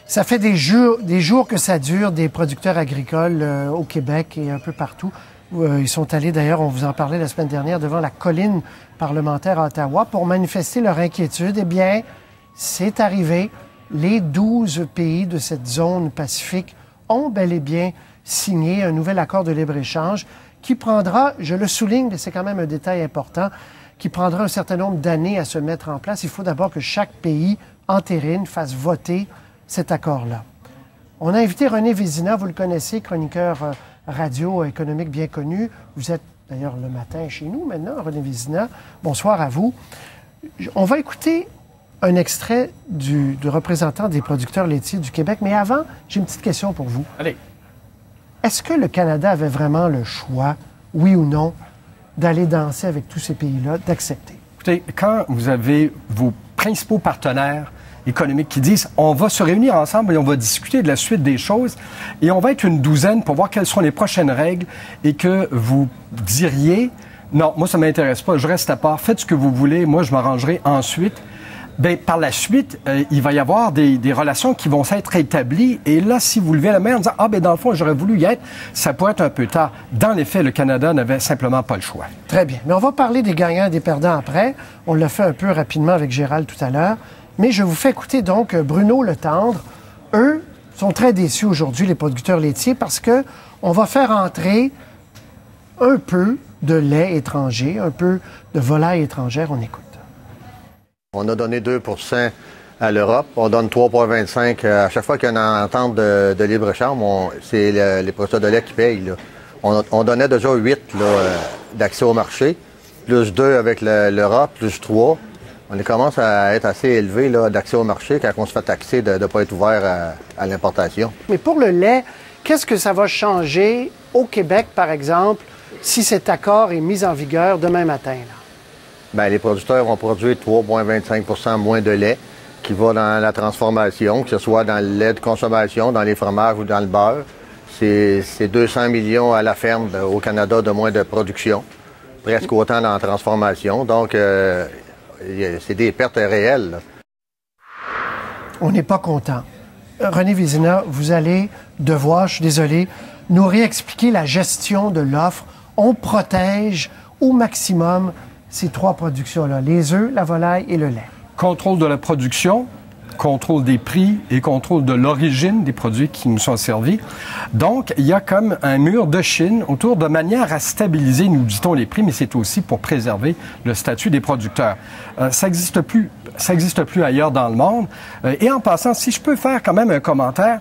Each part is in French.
Ça fait des jours que ça dure, des producteurs agricoles au Québec et un peu partout. Ils sont allés, d'ailleurs, on vous en parlait la semaine dernière, devant la colline parlementaire à Ottawa pour manifester leur inquiétude. Eh bien, c'est arrivé. Les 12 pays de cette zone pacifique ont bel et bien signé un nouvel accord de libre-échange qui prendra, je le souligne, mais c'est quand même un détail important, qui prendra un certain nombre d'années à se mettre en place. Il faut d'abord que chaque pays entérine, fasse voter cet accord-là. On a invité René Vézina, vous le connaissez, chroniqueur radio économique bien connu. Vous êtes d'ailleurs le matin chez nous maintenant, René Vézina. Bonsoir à vous. On va écouter un extrait du représentant des producteurs laitiers du Québec, mais avant, j'ai une petite question pour vous. Allez. Est-ce que le Canada avait vraiment le choix, oui ou non, d'aller danser avec tous ces pays-là, d'accepter? Écoutez, quand vous avez vos principaux partenaires économiques qui disent on va se réunir ensemble et on va discuter de la suite des choses et on va être une douzaine pour voir quelles sont les prochaines règles et que vous diriez non, moi ça m'intéresse pas, je reste à part, faites ce que vous voulez, moi je m'arrangerai ensuite. Bien, par la suite, il va y avoir des relations qui vont s'être établies. Et là, si vous levez la main en disant « Ah, bien, dans le fond, j'aurais voulu y être », ça pourrait être un peu tard. Dans les faits, le Canada n'avait simplement pas le choix. Très bien. Mais on va parler des gagnants et des perdants après. On l'a fait un peu rapidement avec Gérald tout à l'heure. Mais je vous fais écouter donc Bruno Letendre. Eux sont très déçus aujourd'hui, les producteurs laitiers, parce que on va faire entrer un peu de lait étranger, un peu de volaille étrangère. On écoute. On a donné 2 % à l'Europe. On donne 3,25 % à chaque fois qu'il y a une entente de libre-échange. C'est les producteurs de lait qui payent. Là. On donnait déjà 8 d'accès au marché, plus 2 avec l'Europe, plus 3. On commence à être assez élevé d'accès au marché quand on se fait taxer de ne pas être ouvert à l'importation. Mais pour le lait, qu'est-ce que ça va changer au Québec, par exemple, si cet accord est mis en vigueur demain matin, là? Bien, les producteurs vont produire 3,25 % moins de lait qui va dans la transformation, que ce soit dans le lait de consommation, dans les fromages ou dans le beurre. C'est 200 millions à la ferme au Canada de moins de production, presque autant dans la transformation. Donc, c'est des pertes réelles. Là. On n'est pas content. René Vézina, vous allez devoir, je suis désolé, nous réexpliquer la gestion de l'offre. On protège au maximum ces trois productions-là, les œufs, la volaille et le lait. Contrôle de la production, contrôle des prix et contrôle de l'origine des produits qui nous sont servis. Donc, il y a comme un mur de Chine autour de manière à stabiliser, nous dit-on, les prix, mais c'est aussi pour préserver le statut des producteurs. Ça n'existe plus ailleurs dans le monde. Et en passant, si je peux faire quand même un commentaire,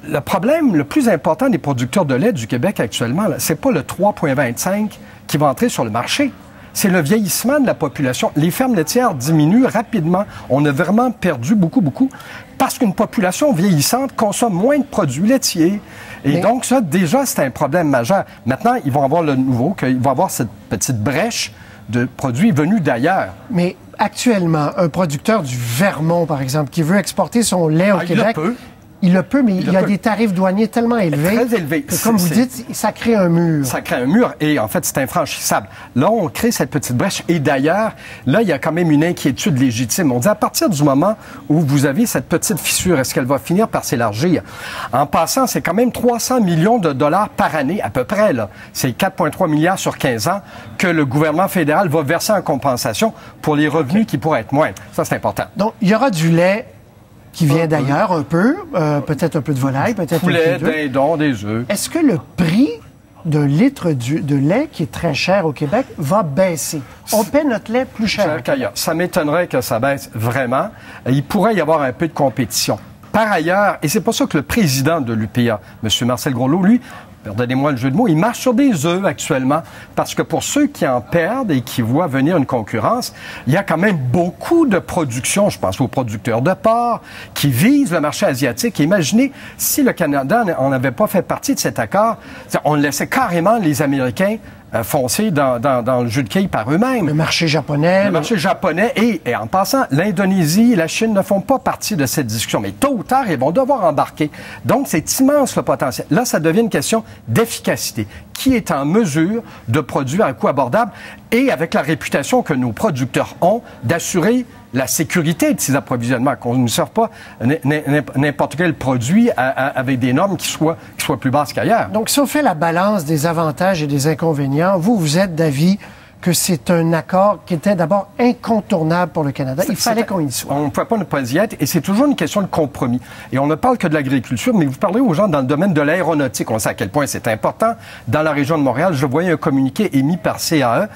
le problème le plus important des producteurs de lait du Québec actuellement, c'est pas le 3,25 qui va entrer sur le marché. C'est le vieillissement de la population. Les fermes laitières diminuent rapidement. On a vraiment perdu beaucoup, parce qu'une population vieillissante consomme moins de produits laitiers. Et donc, ça, déjà, c'est un problème majeur. Maintenant, ils vont avoir le nouveau, qu'ils vont avoir cette petite brèche de produits venus d'ailleurs. Mais actuellement, un producteur du Vermont, par exemple, qui veut exporter son lait au Québec... Il le peut, mais il y a des tarifs douaniers tellement élevés. Très élevés. Que, comme vous dites, ça crée un mur. Ça crée un mur et en fait, c'est infranchissable. Là, on crée cette petite brèche et d'ailleurs, là, il y a quand même une inquiétude légitime. On dit à partir du moment où vous avez cette petite fissure, est-ce qu'elle va finir par s'élargir? En passant, c'est quand même 300 millions de dollars par année à peu près, là. C'est 4,3 milliards sur 15 ans que le gouvernement fédéral va verser en compensation pour les revenus qui pourraient être moindres. Ça, c'est important. Donc, il y aura du lait qui vient d'ailleurs un peu, peut-être un peu de volaille, peut-être un peu d'œufs. Poulet, dindon, des œufs. Est-ce que le prix d'un litre de lait, qui est très cher au Québec, va baisser? On paie notre lait plus cher. Ça m'étonnerait que ça baisse vraiment. Il pourrait y avoir un peu de compétition. Par ailleurs, et c'est pour ça que le président de l'UPA, M. Marcel Groslot, lui, pardonnez-moi le jeu de mots, il marche sur des œufs actuellement, parce que pour ceux qui en perdent et qui voient venir une concurrence, il y a quand même beaucoup de production, je pense aux producteurs de porc, qui visent le marché asiatique. Imaginez, si le Canada n'avait pas fait partie de cet accord, on laissait carrément les Américains foncer dans le jeu de quilles par eux-mêmes. Le marché japonais. Le marché japonais et en passant, l'Indonésie et la Chine ne font pas partie de cette discussion. Mais tôt ou tard, ils vont devoir embarquer. Donc, c'est immense le potentiel. Là, ça devient une question d'efficacité. Qui est en mesure de produire à un coût abordable et avec la réputation que nos producteurs ont, d'assurer la sécurité de ces approvisionnements, qu'on ne serve pas n'importe quel produit avec des normes qui soient plus basses qu'ailleurs. Donc, si on fait la balance des avantages et des inconvénients, vous êtes d'avis que c'est un accord qui était d'abord incontournable pour le Canada. Il fallait qu'on y soit. On ne pouvait pas y être, et c'est toujours une question de compromis. Et on ne parle que de l'agriculture, mais vous parlez aux gens dans le domaine de l'aéronautique. On sait à quel point c'est important. Dans la région de Montréal, je voyais un communiqué émis par CAE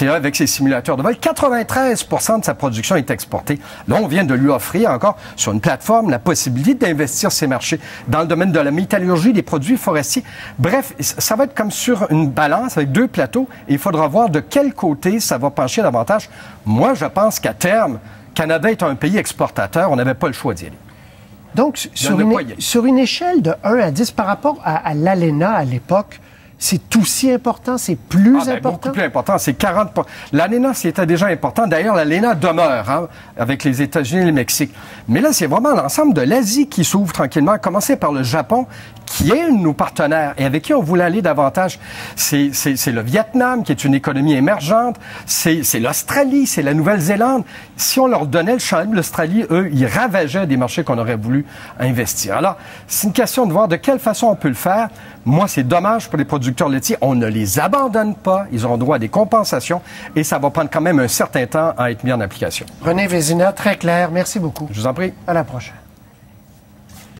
avec ses simulateurs de vol. 93% de sa production est exportée. Là, on vient de lui offrir encore sur une plateforme la possibilité d'investir ses marchés dans le domaine de la métallurgie, des produits forestiers. Bref, ça va être comme sur une balance avec deux plateaux, et il faudra voir de quel côté ça va pencher davantage. Moi, je pense qu'à terme, Canada est un pays exportateur, on n'avait pas le choix d'y aller. Donc, sur une échelle de 1 à 10 par rapport à l'ALENA à l'époque, c'est aussi important, c'est plus important? Beaucoup plus important, c'est 40%. L'ALENA, c'était déjà important. D'ailleurs, l'ALENA demeure avec les États-Unis et le Mexique. Mais là, c'est vraiment l'ensemble de l'Asie qui s'ouvre tranquillement, à commencer par le Japon, qui est un de nos partenaires et avec qui on voulait aller davantage. C'est le Vietnam, qui est une économie émergente. C'est l'Australie, c'est la Nouvelle-Zélande. Si on leur donnait le champ, l'Australie, eux, ils ravageaient des marchés qu'on aurait voulu investir. Alors, c'est une question de voir de quelle façon on peut le faire. Moi, c'est dommage pour les producteurs laitiers. On ne les abandonne pas. Ils auront droit à des compensations et ça va prendre quand même un certain temps à être mis en application. René Vézina, très clair. Merci beaucoup. Je vous en prie. À la prochaine.